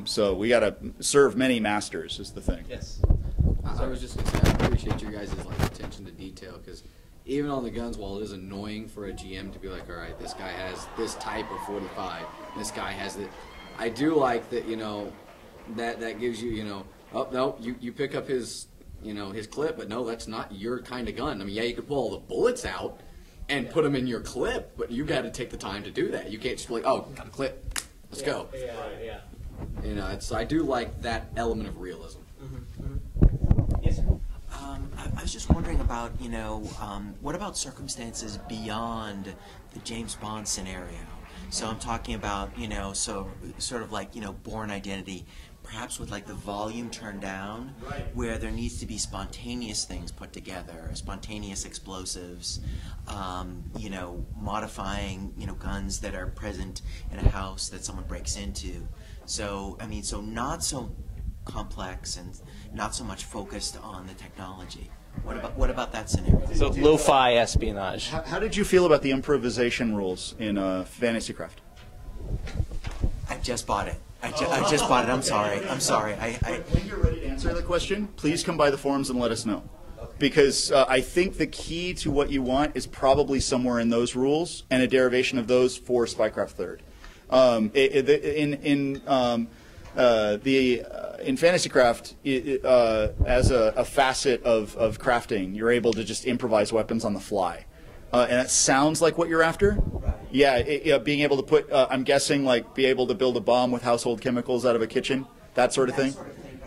So we got to serve many masters is the thing. Yes. I was just going to say, I appreciate your guys' like attention to detail, because even on the guns, while it is annoying for a GM to be like, all right, this guy has this type of 45, this guy has that. I do like that, you know, that gives you, you know, oh no, you pick up his, you know, his clip, but no, that's not your kind of gun. I mean, yeah, you could pull all the bullets out and put them in your clip, but you got to take the time to do that. You can't just be like, oh, got a clip, let's go. Yeah. You know, it's, I do like that element of realism. Yes, sir. I was just wondering about, you know, what about circumstances beyond the James Bond scenario? So I'm talking about, you know, so sort of like, you know, Bourne Identity, perhaps with like the volume turned down, where there needs to be spontaneous things put together, spontaneous explosives, you know, modifying, you know, guns that are present in a house that someone breaks into. So, I mean, so not so complex and not so much focused on the technology. What about that scenario? So lo-fi espionage. How did you feel about the improvisation rules in Fantasy Craft? I just bought it. I just bought it. I'm sorry. When you're ready to answer the question, please come by the forums and let us know. Because I think the key to what you want is probably somewhere in those rules and a derivation of those for Spycraft Third. In Fantasy Craft, as a facet of crafting, you're able to just improvise weapons on the fly. And it sounds like what you're after. Right. Yeah, being able to put, I'm guessing, like, be able to build a bomb with household chemicals out of a kitchen, that sort of thing.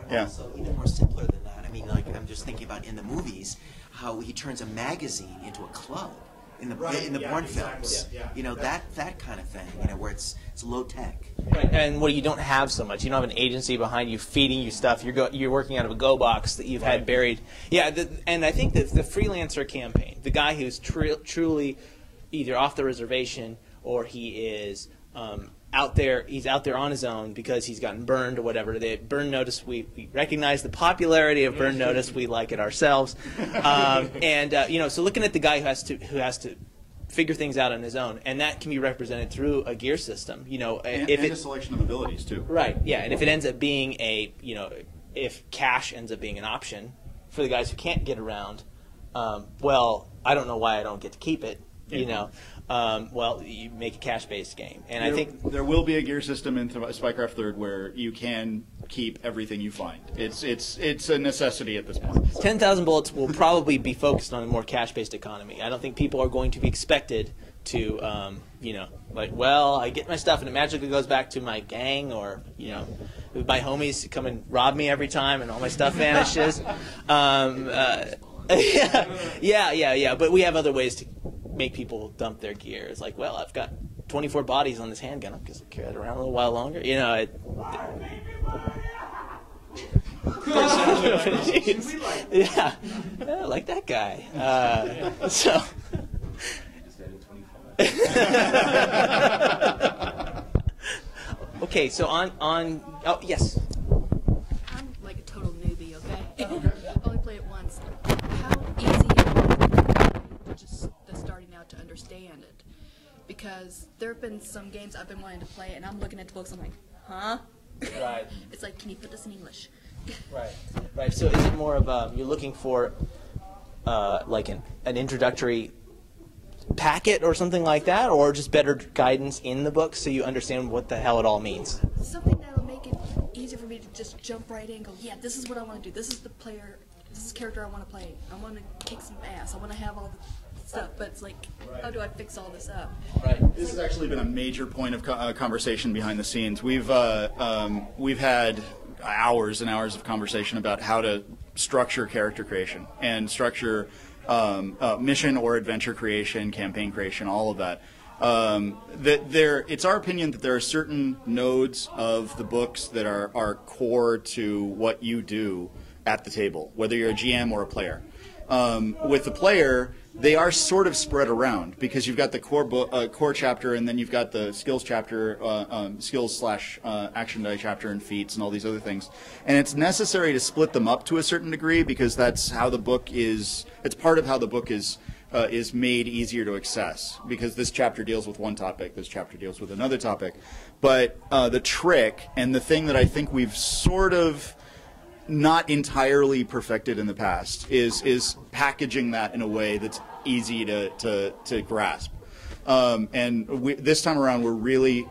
But also even more simpler than that. I mean, like, I'm just thinking about in the movies how he turns a magazine into a club in the Bourne films. You know, that kind of thing. You know, where it's low tech. Right. And what you don't have so much. You don't have an agency behind you feeding you stuff. You're working out of a Go box that you've had buried. Yeah, and I think that the freelancer campaign, the guy who's truly either off the reservation or he is out there. He's out there on his own because he's gotten burned or whatever. The burn notice. We recognize the popularity of burn notice. We like it ourselves. You know, so looking at the guy who has to figure things out on his own, and that can be represented through a gear system. You know, and a selection of abilities too. Right. Yeah, and if it ends up being if cash ends up being an option for the guys who can't get around, well, I don't know why I don't get to keep it. You know, well, you make a cash-based game, and I think there will be a gear system in Spycraft Third where you can keep everything you find. It's a necessity at this point. 10,000 bullets will probably be focused on a more cash-based economy. I don't think people are going to be expected to, you know, like, well, I get my stuff and it magically goes back to my gang, or, you know, my homies come and rob me every time and all my stuff vanishes. Yeah. But we have other ways to make people dump their gear. It's like, well, I've got 24 bodies on this handgun. I'm just carry it around a little while longer. You know, yeah, like that guy. So. Okay, so on. Oh, yes. I'm like a total newbie. Okay. Only played it once. How easy is it just starting out to understand it? Because there have been some games I've been wanting to play, and I'm looking at the books. I'm like, huh? Right. It's like, can you put this in English? Right. So is it more of you're looking for like an introductory packet or something like that, or just better guidance in the book so you understand what the hell it all means? Something that'll make it easier for me to just jump right in and go, yeah, this is what I want to do. This is the player, this is the character I want to play. I want to kick some ass. I want to have all the stuff. But it's like, how do I fix all this up? Right. This has actually been a major point of conversation behind the scenes. We've had hours and hours of conversation about how to structure character creation and structure mission or adventure creation, campaign creation, all of that. It's our opinion that there are certain nodes of the books that are core to what you do at the table, whether you're a GM or a player. With the player, they are sort of spread around because you've got the core chapter, and then you've got the skills chapter, skills/action die chapter, and feats, and all these other things. And it's necessary to split them up to a certain degree because that's how the book is. It's part of how the book is is made easier to access, because this chapter deals with one topic, this chapter deals with another topic. But the trick, and the thing that I think we've sort of not entirely perfected in the past, is packaging that in a way that's easy to grasp. And this time around, we're really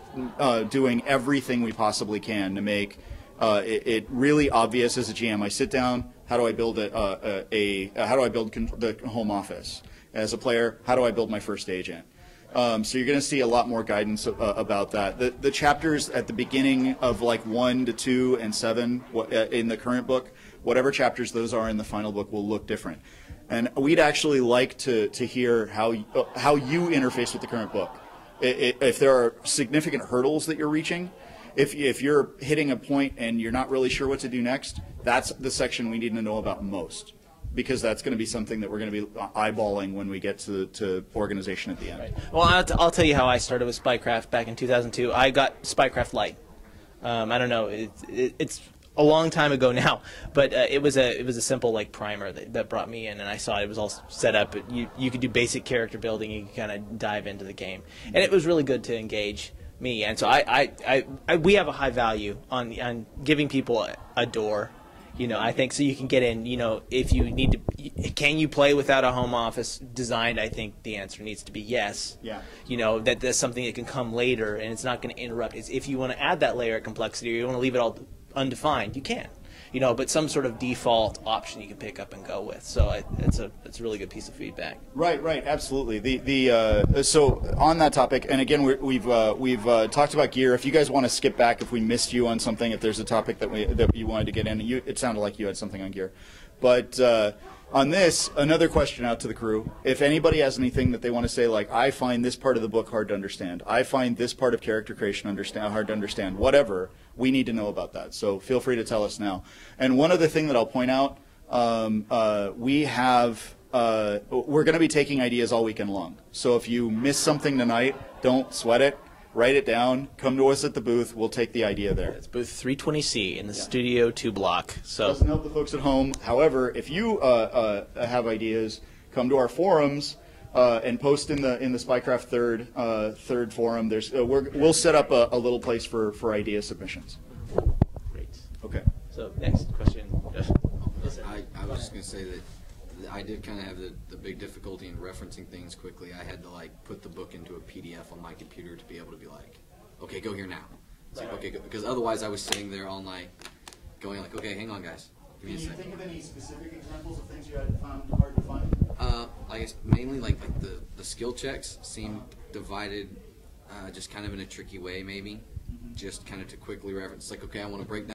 doing everything we possibly can to make it really obvious as a GM. I sit down. How do I build how do I build the home office? As a player, how do I build my first agent? So you're going to see a lot more guidance about that. The chapters at the beginning of like 1 to 2 and 7 in the current book, whatever chapters those are in the final book, will look different. And we'd actually like to hear how you interface with the current book. If there are significant hurdles that you're reaching, if you're hitting a point and you're not really sure what to do next, that's the section we need to know about most, because that's going to be something that we're going to be eyeballing when we get to organization at the end. Right. Well, I'll tell you how I started with Spycraft back in 2002. I got Spycraft Lite. I don't know. It's a long time ago now, but it was a simple like primer that brought me in, and I saw it was all set up. You could do basic character building. You could kind of dive into the game, and it was really good to engage me. And so we have a high value on giving people a door. I think so you can get in. If you need to, can you play without a home office designed? I think the answer needs to be yes. Yeah. That's something that can come later, and it's not going to interrupt. If you want to add that layer of complexity, or you want to leave it all undefined, you can. But some sort of default option you can pick up and go with. So it's a really good piece of feedback. Right, absolutely. So on that topic, and again, we've talked about gear. If you guys want to skip back, if we missed you on something, if there's a topic that you wanted to get in, it sounded like you had something on gear. But on this, another question out to the crew. If anybody has anything that they want to say, like, I find this part of the book hard to understand, I find this part of character creation hard to understand, whatever, we need to know about that. So feel free to tell us now. And one other thing that I'll point out, we're going to be taking ideas all weekend long. So if you miss something tonight, don't sweat it. Write it down. Come to us at the booth. We'll take the idea there. It's booth 320C in the Studio 2 block. So doesn't help the folks at home. However, if you have ideas, come to our forums and post in the Spycraft third forum. We'll set up a little place for idea submissions. Great. Okay. So next question. I was just going to say that I did kind of have the big difficulty in referencing things quickly. I had to put the book into a PDF on my computer to be able to be like, okay, go here now. It's like, okay, go, because otherwise I was sitting there all night going like, okay, hang on, guys. Give me a second. Can you think of any specific examples of things you had found hard to find? I guess mainly like the skill checks seem divided just kind of in a tricky way maybe. Just kind of to quickly reference, like, okay, I want to break down